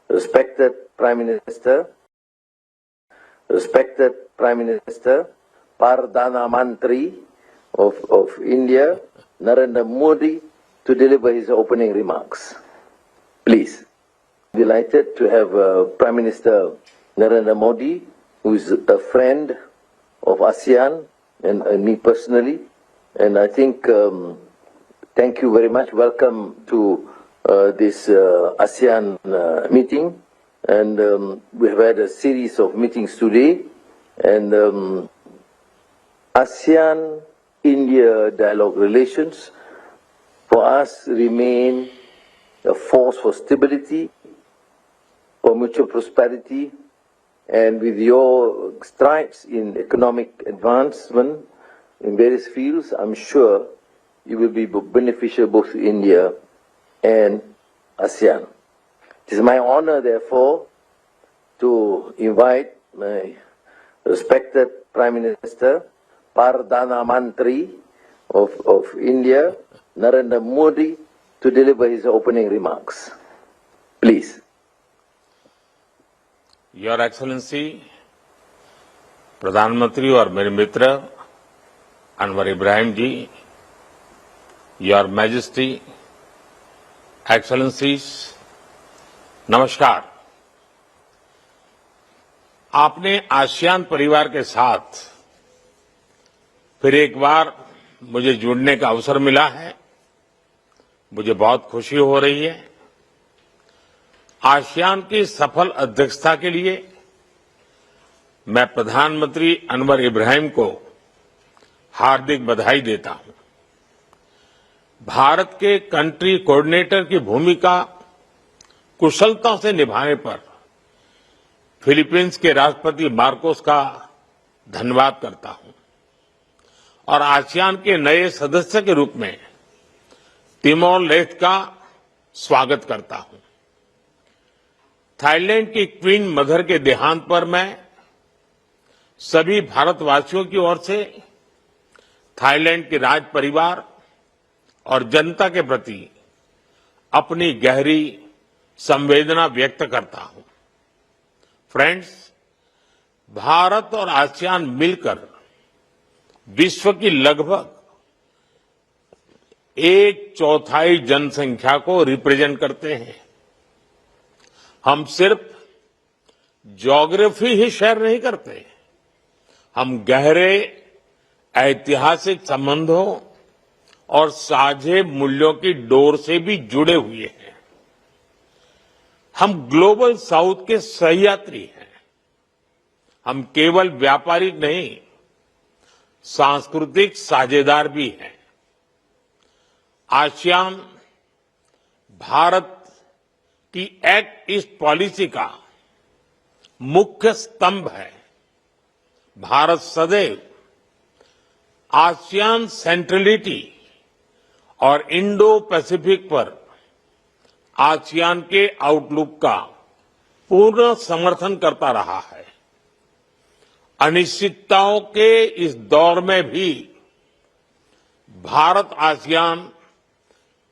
respected Prime Minister, Perdana Menteri of India, Narendra Modi, to deliver his opening remarks. Please. Delighted to have Prime Minister Narendra Modi, who is a friend of ASEAN and me personally. And I think, thank you very much. Welcome to this ASEAN meeting. And we have had a series of meetings today. And ASEAN-India dialogue relations for us remain a force for stability, for mutual prosperity, and with your strides in economic advancement in various fields, I'm sure it will be beneficial both to India and ASEAN. It is my honor, therefore, to invite my respected Prime Minister, Perdana Menteri of India, Narendra Modi, to deliver his opening remarks. Please. Your Excellency, प्रधानमंत्री और मेरे मित्र अनवर इब्राहिम जी, Your Majesty, Excellencies, नमस्कार। आपने ASEAN परिवार के साथ फिर एक बार मुझे जुड़ने का अवसर मिला है। मुझे बहुत खुशी हो रही है। आसियान की सफल अध्यक्षता के लिए मैं प्रधानमंत्री अनवर इब्राहिम को हार्दिक बधाई देता हूं। भारत के कंट्री कोऑर्डिनेटर की भूमिका कुशलता से निभाने पर फिलीपींस के राष्ट्रपति मार्कोस का धन्यवाद करता हूं और आसियान के नए सदस्य के रूप में तिमोर लेस्टे का स्वागत करता हूं। थाईलैंड की क्वीन मदर के देहांत पर मैं सभी भारतवासियों की ओर से थाईलैंड के राज परिवार और जनता के प्रति अपनी गहरी संवेदना व्यक्त करता हूं। फ्रेंड्स, भारत और आसियान मिलकर विश्व की लगभग 1/4 जनसंख्या को रिप्रेजेंट करते हैं। हम सिर्फ ज्योग्राफी ही शेयर नहीं करते, हम गहरे ऐतिहासिक संबंधों और साझे मूल्यों की डोर से भी जुड़े हुए हैं। हम ग्लोबल साउथ के सहयात्री हैं। हम केवल व्यापारिक नहीं, सांस्कृतिक साझेदार भी हैं। आसियान भारत की एक्ट ईस्ट पॉलिसी का मुख्य स्तंभ है। भारत सदैव आसियान सेंट्रलिटी और इंडो पैसिफिक पर आसियान के आउटलुक का पूर्ण समर्थन करता रहा है। अनिश्चितताओं के इस दौर में भी Bharat ASEAN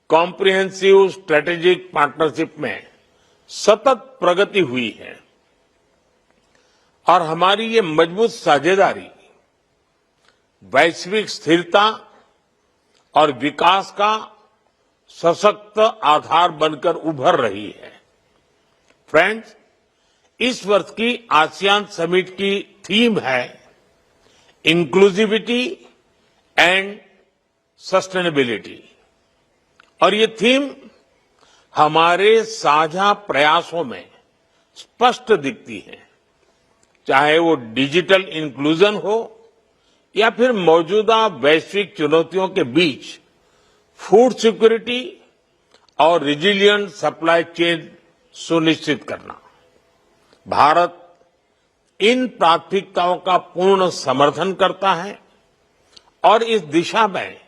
comprehensive strategic partnership में सतत प्रगति हुई है और हमारी ये मजबूत साझेदारी वैश्विक स्थिरता और विकास का सशक्त आधार बनकर उभर रही है। फ्रेंड्स, इस वर्ष की आसियान समिट की थीम है इंक्लूसिविटी एंड सस्टेनेबिलिटी और ये थीम हमारे साझा प्रयासों में स्पष्ट दिखती है। चाहे वो डिजिटल इंक्लूजन हो या फिर मौजूदा वैश्विक चुनौतियों के बीच फूड सिक्योरिटी और रिजिलिएंट सप्लाई चेन सुनिश्चित करना। भारत इन प्राथमिकताओं का पूर्ण समर्थन करता है और इस दिशा में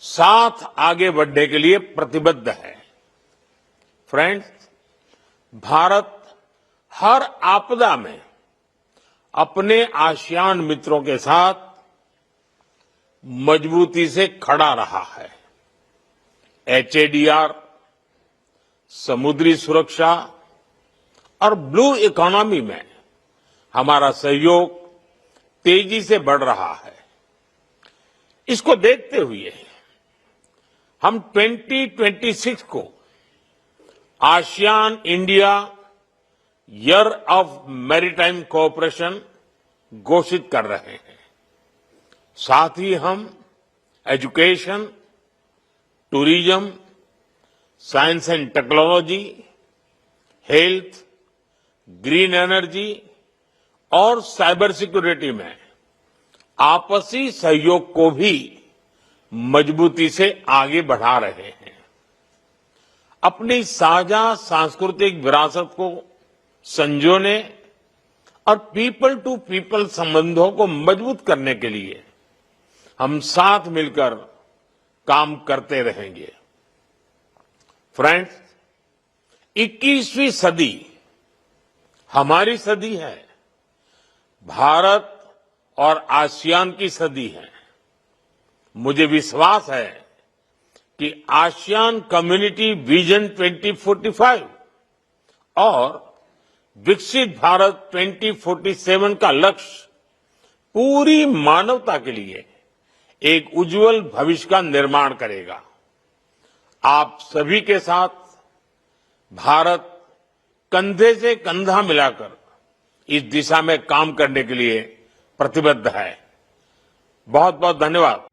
साथ आगे बढ़ने के लिए प्रतिबद्ध है। फ्रेंड्स, भारत हर आपदा में अपने आसियान मित्रों के साथ मजबूती से खड़ा रहा है। HADR, समुद्री सुरक्षा, और ब्लू इकोनॉमी में हमारा सहयोग तेजी से बढ़ रहा है। इसको देखते हुए हम 2026 को ASEAN India year of maritime cooperation घोषित कर रहे हैं। साथ ही हम education, tourism, science and technology, health, green energy और साइबर सिक्योरिटी में आपसी सहयोग को भी मजबूती से आगे बढ़ा रहे हैं। अपनी साझा सांस्कृतिक विरासत को संजोने और पीपल टू पीपल संबंधों को मजबूत करने के लिए हम साथ मिलकर काम करते रहेंगे। फ्रेंड्स, 21वीं सदी हमारी सदी है, भारत और आसियान की सदी है। मुझे विश्वास है कि आसियान कम्युनिटी विजन 2045 और विकसित भारत 2047 का लक्ष्य पूरी मानवता के लिए एक उज्जवल भविष्य का निर्माण करेगा। आप सभी के साथ भारत कंधे से कंधा मिलाकर इस दिशा में काम करने के लिए प्रतिबद्ध है। बहुत बहुत धन्यवाद।